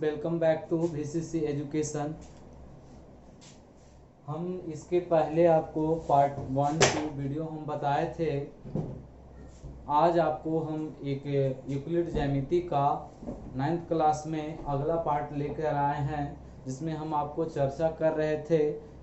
Welcome back to VCC education. हम इसके पहले आपको पार्ट 1 2 वीडियो हम बताए थे। आज आपको हम एक यूक्लिड ज्यामिति का 9th क्लास में अगला पार्ट लेकर आए हैं, जिसमें हम आपको चर्चा कर रहे थे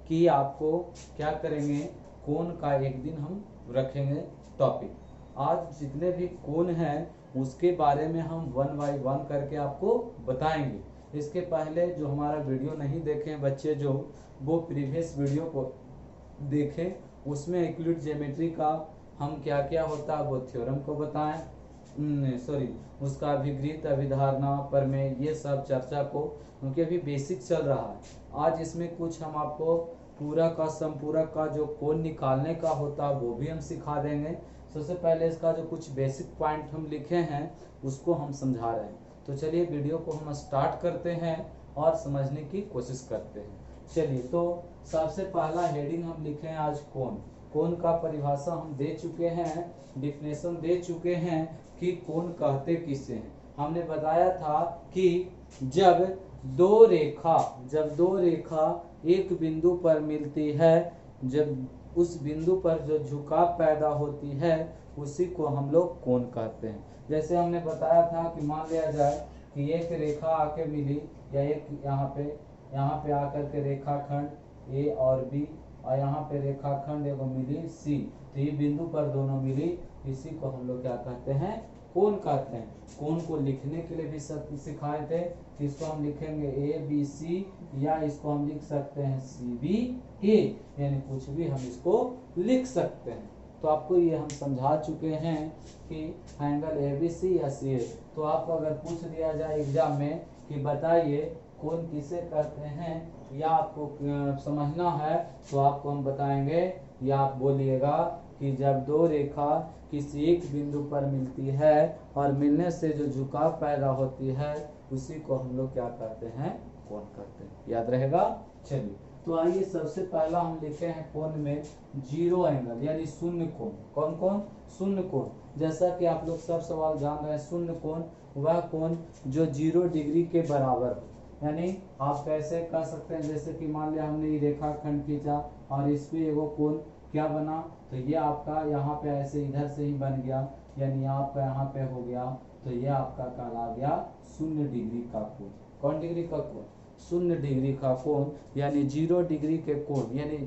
कि आपको क्या करेंगे, कोण का एक दिन हम रखेंगे टॉपिक। आज जितने भी कोण हैं उसके बारे में हम 1 बाय 1 करके आपको बताएंगे। इसके पहले जो हमारा वीडियो नहीं देखे बच्चे, जो वो प्रीवियस वीडियो को देखें, उसमें यूक्लिड ज्योमेट्री का हम क्या क्या होता है वो थ्योरम को बताएं, उसका अभिगृहित, अभिधारणा, प्रमेय, ये सब चर्चा को, क्योंकि अभी बेसिक चल रहा है। आज इसमें कुछ हम आपको पूरा का संपूरक का जो कोण निकालने का होता है वो भी हम सिखा देंगे। सबसे पहले इसका जो कुछ बेसिक पॉइंट हम लिखे हैं उसको हम समझा रहे हैं। तो चलिए वीडियो को हम स्टार्ट करते हैं और समझने की कोशिश करते हैं। चलिए, तो सबसे पहला हेडिंग हम लिखे हैं आज कोण। कोण का परिभाषा हम दे चुके हैं, डिफिनेशन दे चुके हैं कि कोण कहते किसे हैं। हमने बताया था कि जब दो रेखा एक बिंदु पर मिलती है, जब उस बिंदु पर जो झुकाव पैदा होती है उसी को हम लोग कोण कहते हैं। जैसे हमने बताया था कि मान लिया जाए कि एक रेखा आके मिली, या एक यहाँ पे आकर के रेखाखंड ए और बी, और यहाँ पे रेखाखंड एगो मिली सी, तो ये बिंदु पर दोनों मिली, इसी को हम लोग क्या कहते हैं, कोण कहते हैं। कोण को लिखने के लिए भी सिखाए थे कि इसको हम लिखेंगे ABC, या इसको हम लिख सकते हैं CBA, यानी कुछ भी हम इसको लिख सकते हैं। तो आपको ये हम समझा चुके हैं कि एंगल ABC या CA। तो आपको अगर पूछ दिया जाए एग्जाम में कि बताइए कोण किसे कहते हैं, या आपको समझना है, तो आपको हम बताएंगे, या आप बोलिएगा कि जब दो रेखा किसी एक बिंदु पर मिलती है और मिलने से जो झुकाव पैदा होती है उसी को हम लोग क्या कहते हैं, कोण कहते हैं। याद रहेगा। चलिए, तो आइए सबसे पहला हम लिखे हैं कोण में जीरो एंगल, यानी शून्य कोण। कौन कोण? शून्य कोण। जैसा कि आप लोग सब सवाल जान रहे हैं, शून्य कोण वह कोण जो 0 डिग्री के बराबर हो। यानी आप कैसे कह सकते हैं, जैसे कि मान लिया हमने ये रेखाखंड खींचा और इस पे एगो कोण क्या बना, तो ये आपका यहाँ पे ऐसे इधर से ही बन गया, यानी आपका यहाँ पे हो गया, तो ये आपका कहला गया 0 डिग्री का कोण। कौन डिग्री का कोण? 0 डिग्री का कोण, यानी 0 डिग्री के कोण, यानी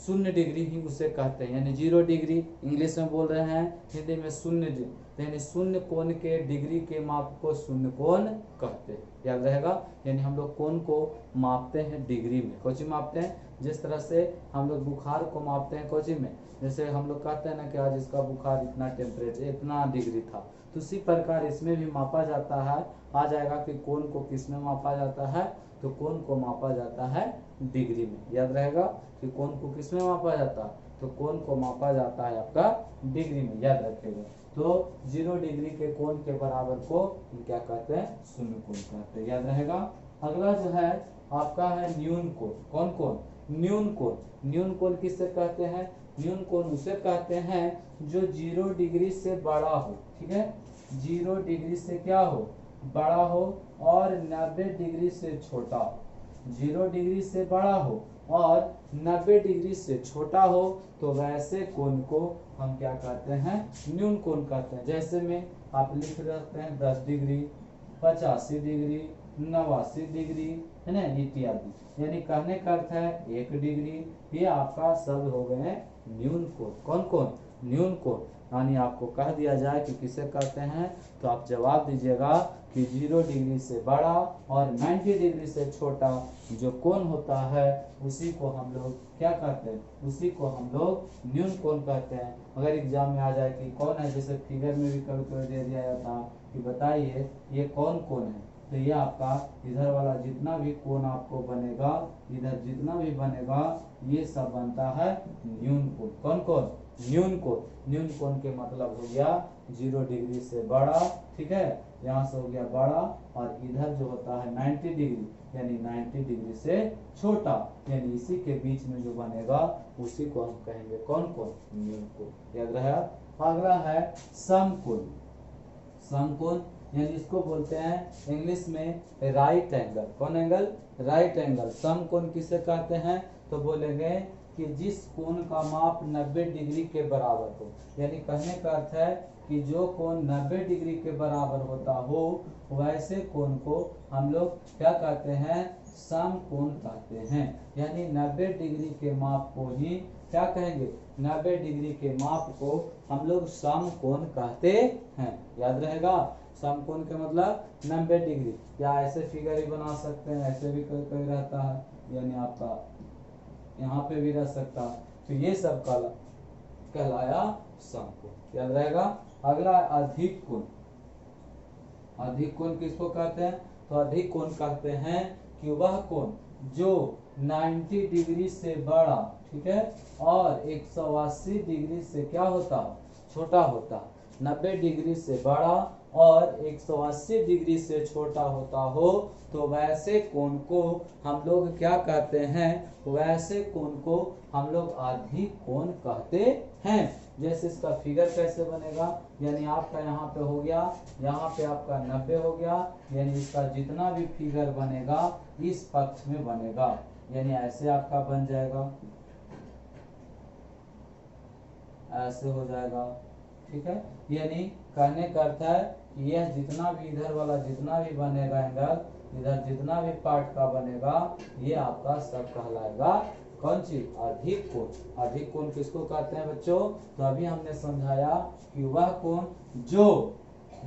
0 डिग्री ही उसे कहते हैं। यानी 0 डिग्री इंग्लिश में बोल रहे हैं, हिंदी में 0 डिग्री, यानी 0 कोण के डिग्री के माप को शून्य कोण कहते हैं। याद रहेगा। यानी हम लोग कोण को मापते हैं डिग्री में। कौन सी मापते हैं? जिस तरह से हम लोग बुखार को मापते हैं कौन में, जैसे हम लोग कहते हैं ना कि आज इसका बुखार इतना टेम्परेचर इतना डिग्री था, तो उसी प्रकार इसमें भी मापा जाता है। आ जाएगा कि कोण को किस में मापा जाता है, तो कोण को मापा जाता है डिग्री में। याद रहेगा कि कोण को किस में मापा जाता है, तो कोण को मापा जाता है आपका डिग्री में। याद रखेगा। तो 0 डिग्री के कोण के बराबर को हम क्या कहते हैं, शून्य कोण कहते हैं। याद रहेगा। अगला जो है आपका है न्यून कोण। कौन कोण? न्यून कोण। न्यून कोण किससे कहते हैं? न्यून कोण उसे कहते हैं जो 0 डिग्री से बड़ा हो। ठीक है, 0 डिग्री से क्या हो, बड़ा हो, और 90 डिग्री से छोटा हो। 0 डिग्री से बड़ा हो और 90 डिग्री से छोटा हो, तो वैसे कोण को हम क्या कहते हैं, न्यून कोण कहते हैं। जैसे में आप लिख सकते हैं 10 डिग्री, 85 डिग्री, 89 डिग्री, है ना, इत्यादि। यानी कहने का अर्थ है 1 डिग्री, ये आपका शब्द हो गए न्यून कोण। कौन कोण? न्यून कोण। यानी आपको कह दिया जाए कि किसे कहते हैं, तो आप जवाब दीजिएगा कि 0 डिग्री से बड़ा और 90 डिग्री से छोटा जो कोण होता है उसी को हम लोग क्या कहते हैं, उसी को हम लोग न्यून कोण कहते हैं। अगर एग्जाम में आ जाए कि कौन है, जैसे फिगर में भी कभी कभी दे दिया जाता कि बताइए ये कौन कोण है, तो ये आपका इधर वाला जितना भी कोण आपको बनेगा, इधर जितना भी बनेगा, ये सब बनता है न्यून कोण। कौन कोण? न्यून कोण। न्यून कोण के मतलब हो गया 0 डिग्री से बड़ा, ठीक है, यहाँ से हो गया बड़ा, और इधर जो होता है 90 डिग्री, यानी 90 डिग्री से छोटा, यानी इसी के बीच में जो बनेगा उसी को हम कहेंगे कौन कोण? न्यून कोण। याद रहा। अगला है समकोण। समकोण यानी इसको बोलते हैं इंग्लिश में राइट एंगल। कौन एंगल? Right angle. समकोण किसे कहते हैं? तो बोलेंगे कि जिस कोण का माप 90 डिग्री के बराबर हो। यानी कहने का अर्थ है कि जो कोण 90 डिग्री के बराबर होता हो वैसे कोण को हम लोग क्या कहते हैं? समकोण कहते हैं। यानी 90 डिग्री के माप को ही क्या कहेंगे? 90 डिग्री के माप को हम लोग समकोण कहते हैं। याद रहेगा, समकोण के मतलब 90 डिग्री। या ऐसे फिगर भी बना सकते हैं, ऐसे भी कोई कोई रहता है, यानी आपका यहाँ पे भी रह सकता है। तो ये सब कहलाया समकोण। याद रहेगा। अगला अधिक कोण। अधिक कोण किसको कहते हैं? तो अधिक कोण कहते हैं कि वह कोण जो 90 डिग्री से बड़ा, ठीक है, और 180 डिग्री से क्या होता? छोटा होता। 90 डिग्री से बड़ा और 180 डिग्री से छोटा होता हो तो वैसे कोण को हम लोग क्या कहते हैं? वैसे कोण को हम लोग अधिक कोण कहते हैं। जैसे इसका फिगर कैसे बनेगा? यानी आपका यहाँ पे हो गया, यहाँ पे आपका 90 हो गया, यानी इसका जितना भी फिगर बनेगा इस पक्ष में बनेगा। यानी ऐसे आपका बन जाएगा, ऐसे हो जाएगा, ठीक है। यानी कहने का अर्थ है कि यह जितना भी इधर वाला जितना भी बनेगा एंगल, इधर जितना भी पार्ट का बनेगा, ये आपका सब कहलाएगा कौन चीज? अधिक कोण। अधिक कोण किसको कहते हैं बच्चों? तो अभी हमने समझाया कि वह कोण जो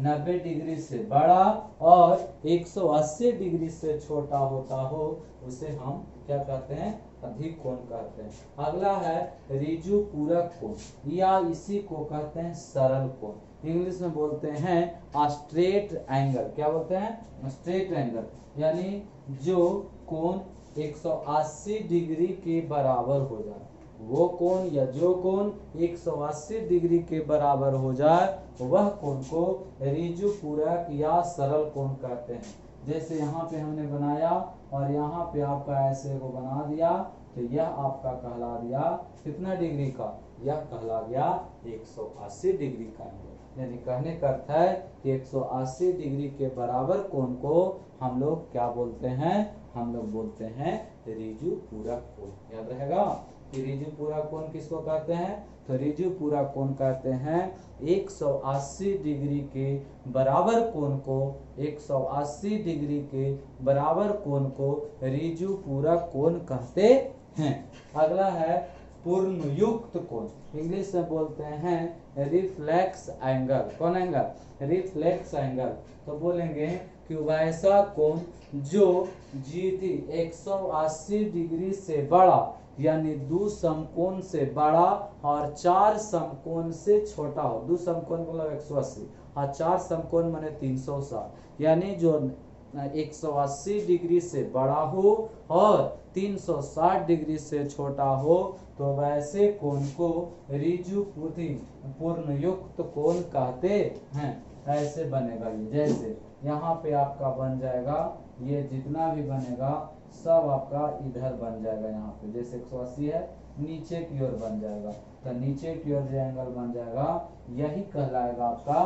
90 डिग्री से बड़ा और 180 डिग्री से छोटा होता हो उसे हम क्या कहते हैं? अधिक कोण कहते हैं। अगला है ऋजु पूरक कोण, या इसी को कहते हैं सरल कोण। इंग्लिश में बोलते हैं स्ट्रेट एंगल। क्या बोलते हैं? Straight angle. यानी जो कोण 180 डिग्री के बराबर हो जाए, वो कोण या जो कोण 180 डिग्री के बराबर हो जाए वह कोण को ऋजु पूरक या सरल कोण कहते हैं। जैसे यहाँ पे हमने बनाया और यहाँ पे आपका ऐसे को बना दिया, तो यह आपका कहला दिया कितना डिग्री का? यह कहला गया 180 डिग्री का एंगल। यानी कहने का अर्थ है कि 180 डिग्री के बराबर कोण को हम लोग क्या बोलते हैं? हम लोग बोलते हैं ऋजु पूरक कोण। याद रहेगा कि ऋजु पूरक कोण किसको कहते हैं? तो ऋजु पूरक कोण कहते हैं 180 डिग्री के बराबर कोण को, 180 डिग्री के बराबर कोण को ऋजु पूरक कोण कहते हैं। अगला है पूर्ण युक्त कोण। इंग्लिश में बोलते हैं रिफ्लेक्स एंगल। कौन एंगल? Reflex angle. तो बोलेंगे कि वैसा कोण जो जीती 180 डिग्री से बड़ा, यानी 2 समकोण से बड़ा और 4 समकोण से छोटा हो। 2 समकोण मतलब 180 और 4 समकोण माने 360। यानी जो 180 डिग्री से बड़ा हो और 360 डिग्री से छोटा हो तो वैसे कोण को ऋजु पूर्ण युक्त कोण कहते हैं। ऐसे बनेगा ये, जैसे यहाँ पे आपका बन जाएगा, ये जितना भी बनेगा सब आपका इधर बन जाएगा। यहाँ पे जैसे 180 है, नीचे की ओर बन जाएगा, तो नीचे की ओर जो एंगल बन जाएगा यही कहलाएगा आपका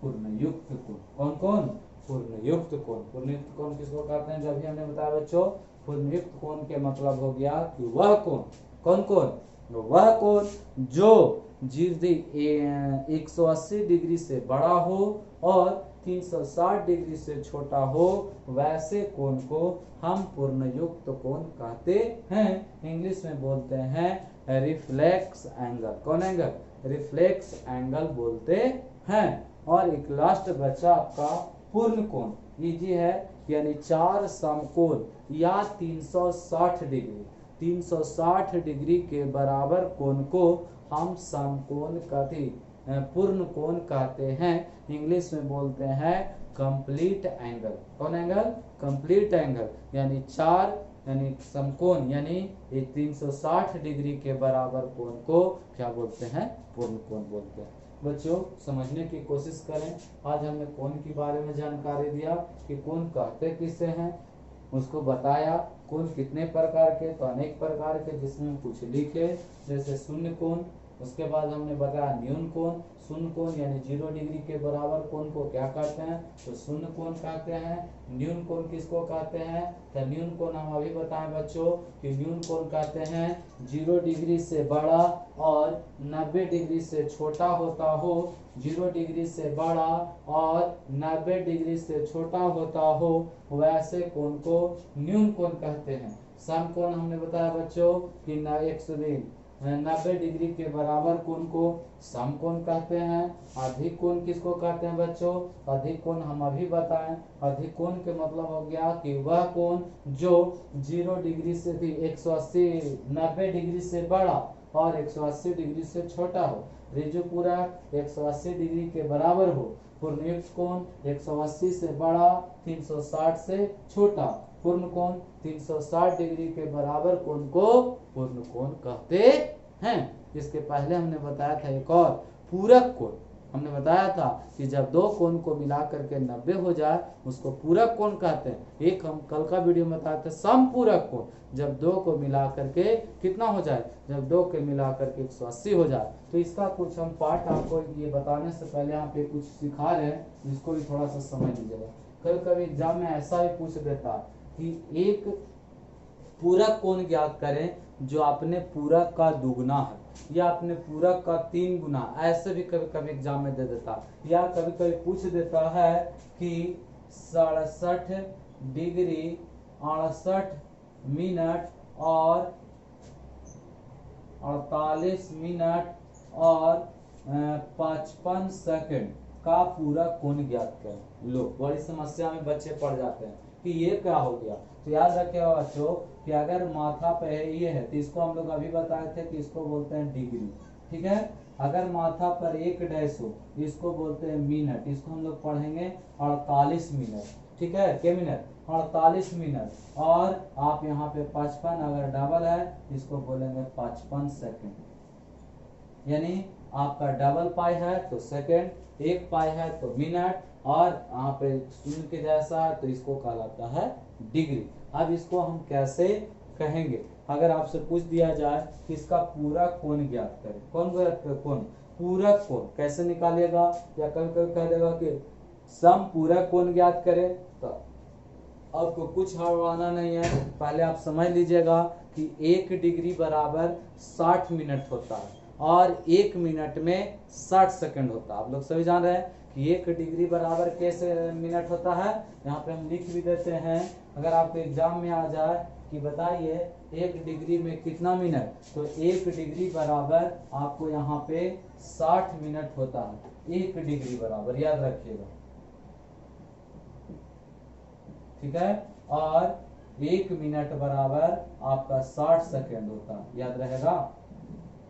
पूर्ण युक्त कोण। कौन कौन? पूर्ण युक्त कोण। पूर्ण युक्त कोण किसको कहते हैं? जब भी हमने बताया बच्चों, पूर्ण युक्त कोण के मतलब हो गया कि वह कोण, कौन कोण? वह कोण जो 180 डिग्री से बड़ा हो और 360 डिग्री से छोटा हो, वैसे कोण को हम पूर्ण युक्त कोण कहते हैं। इंग्लिश में बोलते हैं रिफ्लेक्स एंगल। कौन एंगल? रिफ्लेक्स एंगल बोलते हैं। और एक लास्ट बचा आपका पूर्ण कोण। इजी है, यानी 4 समकोण या 360 डिग्री, 360 डिग्री के बराबर कोण को हम समकोण कहते, पूर्ण कोण कहते हैं। इंग्लिश में बोलते हैं कंप्लीट एंगल। कौन एंगल? Complete angle. यानी 4 यानी समकोण यानी 360 डिग्री के बराबर कोण को क्या बोलते हैं? पूर्ण कोण बोलते हैं। बच्चों समझने की कोशिश करें। आज हमने कोण के बारे में जानकारी दिया कि कोण कहते किसे हैं, उसको बताया। कोण कितने प्रकार के? तो अनेक प्रकार के, जिसमें कुछ लिखे, जैसे शून्य कोण, उसके बाद हमने बताया न्यून कोण, शून्य कोण यानी 0 डिग्री के बराबर कोण को क्या कहते हैं, तो शून्य कोण कहते हैं। न्यून कोण किसको कहते हैं, तो न्यून कोण हम अभी बताएं बच्चों कि न्यून कोण कहते हैं 0 डिग्री से बड़ा और 90 डिग्री से छोटा होता हो, 0 डिग्री से बड़ा और 90 डिग्री से छोटा होता हो, वैसे कोण को न्यून कोण कहते हैं। सम कोण हमने बताया बच्चों कि 90 डिग्री के बराबर कोण को सम कोण कहते हैं। अधिक कोण किसको कहते हैं बच्चों, अधिक कोण हम अभी बताएं, अधिक कोण के मतलब हो गया कि वह कोण जो 0 डिग्री से भी 90 डिग्री से बड़ा और 180 डिग्री से छोटा हो। ऋजु पूरक 180 डिग्री के बराबर हो। पूर्णयुक्त कोण 180 से बड़ा 360 से छोटा। पूर्ण कोण 360 डिग्री के बराबर कोण को पूर्ण कोण कहते हैं। इसके पहले हमने बताया था एक और पूरक कोण, हमने बताया था कि जब दो कोण को मिला करके 90 हो जाए उसको पूरक कोण कहते हैं। एक हम कल का वीडियो में बताया था समपूरक कोण, जब दो को मिला करके कितना हो जाए, जब दो के मिला करके 180 हो जाए। तो इसका कुछ हम पार्ट आपको ये बताने से पहले यहाँ पे कुछ सिखा रहे हैं, इसको भी थोड़ा सा समझ लीजिएगा। कभी कभी एग्जाम में ऐसा भी पूछ देता कि एक पूरक कोण ज्ञात करें जो अपने पूरक का दुगुना है या अपने पूरक का 3 गुना, ऐसे भी कभी कभी एग्जाम में दे देता। या कभी कभी पूछ देता है कि 67 डिग्री 68 मिनट और 48 मिनट और 55 सेकंड का पूरक कोण ज्ञात करें। लो बड़ी समस्या में बच्चे पड़ जाते हैं कि ये क्या हो गया। तो याद रखिएगा बच्चों कि अगर माथा पे ये है तो इसको हम लोग अभी बताए थे कि इसको बोलते हैं डिग्री, ठीक है। अगर माथा पर 1 डैश हो इसको बोलते हैं मिनट, इसको हम लोग पढ़ेंगे 48 मिनट, ठीक है। क्या मिनट, 48 मिनट। और आप यहाँ पे 55 अगर डबल है इसको बोलेंगे 55 सेकंड। यानी आपका डबल पाई है तो सेकंड, 1 पाई है तो मिनट, और यहाँ पे शून्य के जैसा है तो इसको कहलाता है डिग्री। अब इसको हम कैसे कहेंगे, अगर आपसे पूछ दिया जाए कि इसका पूरक कोण ज्ञात करें, कौन कोण, पूरक कोण कैसे निकालिएगा, या कभी कभी कह देगा कि सम पूरक कोण ज्ञात करें, तो आपको कुछ हड़बड़ाना नहीं है। पहले आप समझ लीजिएगा कि 1 डिग्री बराबर 60 मिनट होता है और 1 मिनट में 60 सेकंड होता है। आप लोग सभी जान रहे हैं कि 1 डिग्री बराबर कैसे मिनट होता है। यहाँ पे हम लिख भी देते हैं, अगर आपको एग्जाम में आ जाए कि बताइए 1 डिग्री में कितना मिनट, तो 1 डिग्री बराबर आपको यहाँ पे 60 मिनट होता है। 1 डिग्री बराबर याद रखिएगा, ठीक है। और 1 मिनट बराबर आपका 60 सेकंड होता है, याद रहेगा।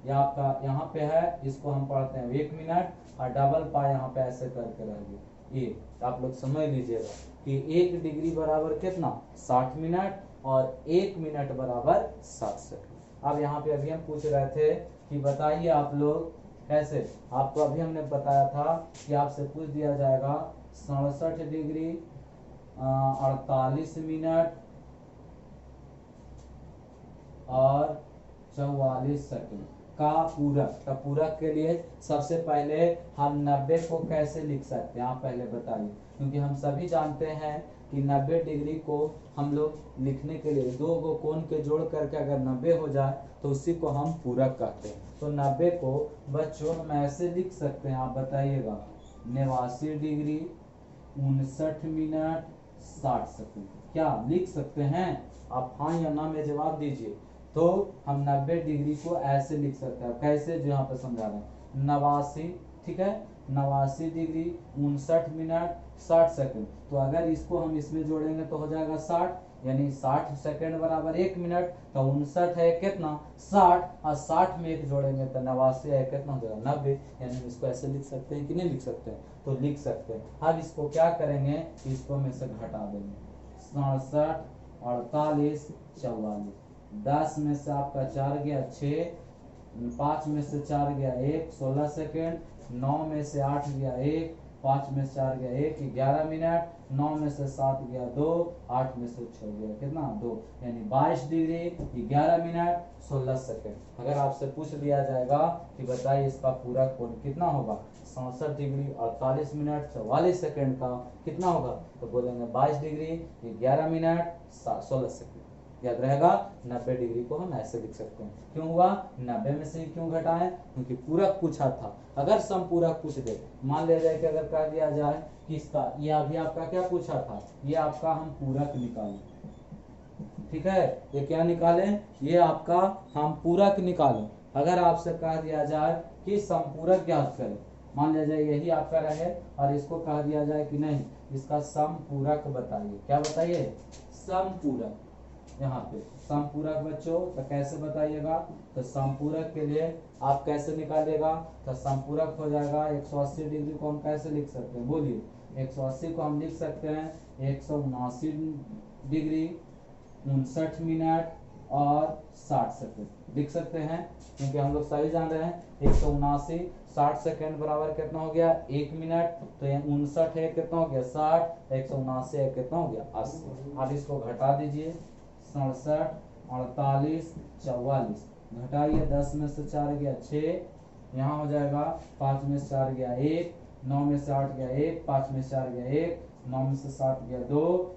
या आपका यहाँ पे है, इसको हम पढ़ते हैं 1 मिनट और डबल पा यहाँ पे ऐसे करके रहेगी 1। तो आप लोग समझ लीजिएगा कि 1 डिग्री बराबर कितना 60 मिनट और 1 मिनट बराबर 60 सेकंड। अब यहाँ पे अभी हम पूछ रहे थे कि बताइए आप लोग कैसे, आपको अभी हमने बताया था कि आपसे पूछ दिया जाएगा 67 डिग्री 48 मिनट और 44 सेकंड का पूरक। तो पूरक के लिए सबसे पहले हम 90 को कैसे लिख सकते हैं, आप पहले बताइए, क्योंकि हम सभी जानते हैं कि 90 डिग्री को हम लोग लिखने के लिए दो गो कोण के जोड़ करके अगर 90 हो जाए तो उसी को हम पूरक कहते हैं। तो 90 को बच्चों हम ऐसे लिख सकते हैं, आप बताइएगा 89 डिग्री 59 मिनट 60 सेकंड। क्या लिख सकते हैं आप, हाँ या ना में जवाब दीजिए। तो हम 90 डिग्री को ऐसे लिख सकते हैं, कैसे, जो यहाँ पे समझा रहे हैं 89, ठीक है, 89 डिग्री 59 मिनट 60 सेकंड। तो अगर इसको हम इसमें जोड़ेंगे तो हो जाएगा 60, यानी 60 सेकंड बराबर 1 मिनट। तो 59 है कितना 60, और 60 में 1 जोड़ेंगे तो 89 है कितना हो जाएगा 90। यानी इसको ऐसे लिख सकते हैं कि नहीं लिख सकते हैं, तो लिख सकते हैं। अब इसको क्या करेंगे, इसको में से घटा देंगे, 67 48 44, 10 में से आपका 4 गया 6, 5 में से 4 गया 1 16 सेकेंड, 9 में से 8 गया 1, 5 में से 4 गया 1 11 मिनट, 9 में से 7 गया 2, 8 में से 6 गया कितना 2, यानी 22 डिग्री 11 मिनट 16 सेकंड। अगर आपसे पूछ लिया जाएगा कि बताइए इसका पूरा कोण कितना होगा, 67 डिग्री 48 मिनट 44 सेकंड का कितना होगा, तो बोलेंगे 22 डिग्री 11 मिनट 16 सेकंड। याद रहेगा। 90 डिग्री को हम ऐसे लिख सकते हैं। क्यों हुआ 90 में से क्यों घटाएं, क्योंकि पूरक पूछा था। अगर समपूरक पूछ दे, मान लिया जाए कि अगर कह दिया जाए कि इसका ये अभी आपका क्या पूछा था, ये आपका हम पूरक निकालें, ठीक है, ये क्या निकालें, ये आपका हम पूरक निकालें। अगर आपसे कह दिया जाए कि समपूरक ज्ञात करें, मान लिया जाए यही आपका रहे और इसको कह दिया जाए कि नहीं इसका समपूरक बताइए, क्या बताइए समपूरक। यहाँ पे समपूरक बच्चों तो कैसे बताइएगा, तो समपूरक के लिए आप कैसे निकालिएगा, तो समपूरक हो जाएगा 180 डिग्री को हम कैसे लिख सकते हैं, बोलिए 180 को हम लिख सकते हैं 179 डिग्री 59 मिनट और 60 सेकंड लिख सकते हैं, क्योंकि हम लोग सभी जान रहे हैं 179 60 सेकंड बराबर कितना हो गया 1 मिनट, तो ये 59 है कितना हो गया 60, 179 है कितना हो गया 80। अब इसको घटा दीजिए 67 48 44 घटाइए, 10 में से 4 गया 6, यहाँ हो जाएगा 5 में से 4 गया 1, 9 में से 8 गया 1, 5 में से 4 गया 1, 9 में से 7 गया 2,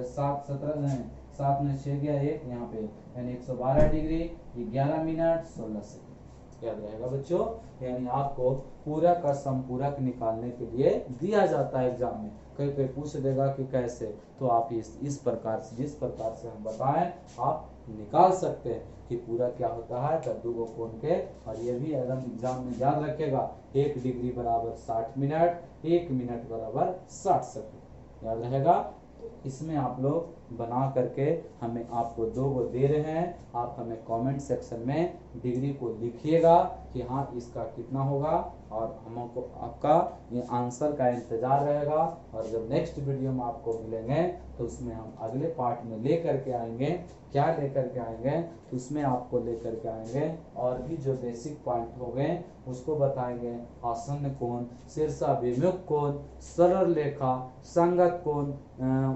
7 17 नहीं 7 में 6 गया 1, यहाँ पे यानी 112 डिग्री 11 मिनट 16 सेकंड। याद रहेगा बच्चों। यानी आपको पूरक और समपूरक निकालने के लिए दिया जाता है एग्जाम में, कोई कोई पूछ देगा कि कैसे, तो आप इस प्रकार से जिस प्रकार से हम बताएं आप निकाल सकते हैं कि पूरा क्या होता है कद्दू को कोण के। और ये भी एकदम एग्जाम में याद रखेगा 1 डिग्री बराबर 60 मिनट, 1 मिनट बराबर 60 सेकंड, याद रहेगा। इसमें आप लोग बना करके हमें आपको 2 को दे रहे हैं, आप हमें कमेंट सेक्शन में डिग्री को लिखिएगा कि हाँ इसका कितना होगा, और हमको आपका ये आंसर का इंतजार रहेगा। और जब नेक्स्ट वीडियो में आपको मिलेंगे तो उसमें हम अगले पार्ट में लेकर के आएंगे, क्या लेकर के आएंगे, तो उसमें आपको लेकर के आएंगे और भी जो बेसिक पॉइंट हो गए उसको बताएंगे, आसन्न कोण, शीर्षाभिमुख कोण, सरल रेखा, संगत कोण,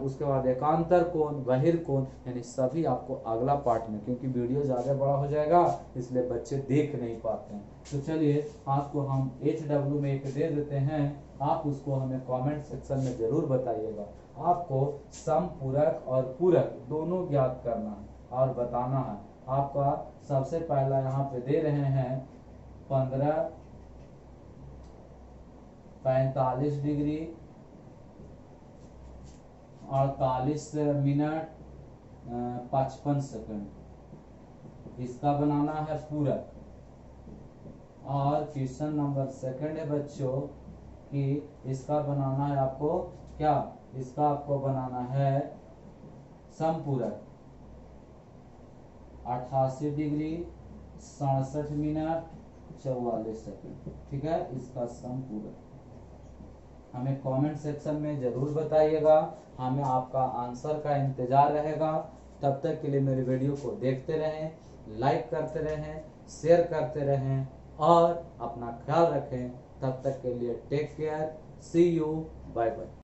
उसके बाद एकांतर कोण, बहिर्कोण, यानी सभी आपको अगला पार्ट में, क्योंकि वीडियो ज़्यादा बड़ा हो जाएगा इसलिए बच्चे देख नहीं पाते हैं। तो चलिए आपको हम HW में एक दे देते हैं, आप उसको हमें कमेंट सेक्शन में जरूर बताइएगा। आपको समपूरक और पूरक दोनों ज्ञात करना है और बताना है। आपका सबसे पहला यहाँ पे दे रहे हैं 45 डिग्री 48 मिनट 55 सेकंड, इसका बनाना है पूरक। और क्वेश्चन नंबर 2 है बच्चों कि इसका बनाना है आपको क्या, इसका आपको बनाना है समपूरक 88 डिग्री 67 मिनट 44 सेकंड, ठीक है, इसका समपूरक। हमें कमेंट सेक्शन में जरूर बताइएगा, हमें आपका आंसर का इंतजार रहेगा। तब तक के लिए मेरे वीडियो को देखते रहें, लाइक करते रहें, शेयर करते रहें और अपना ख्याल रखें। तब तक के लिए take care, see you, bye bye.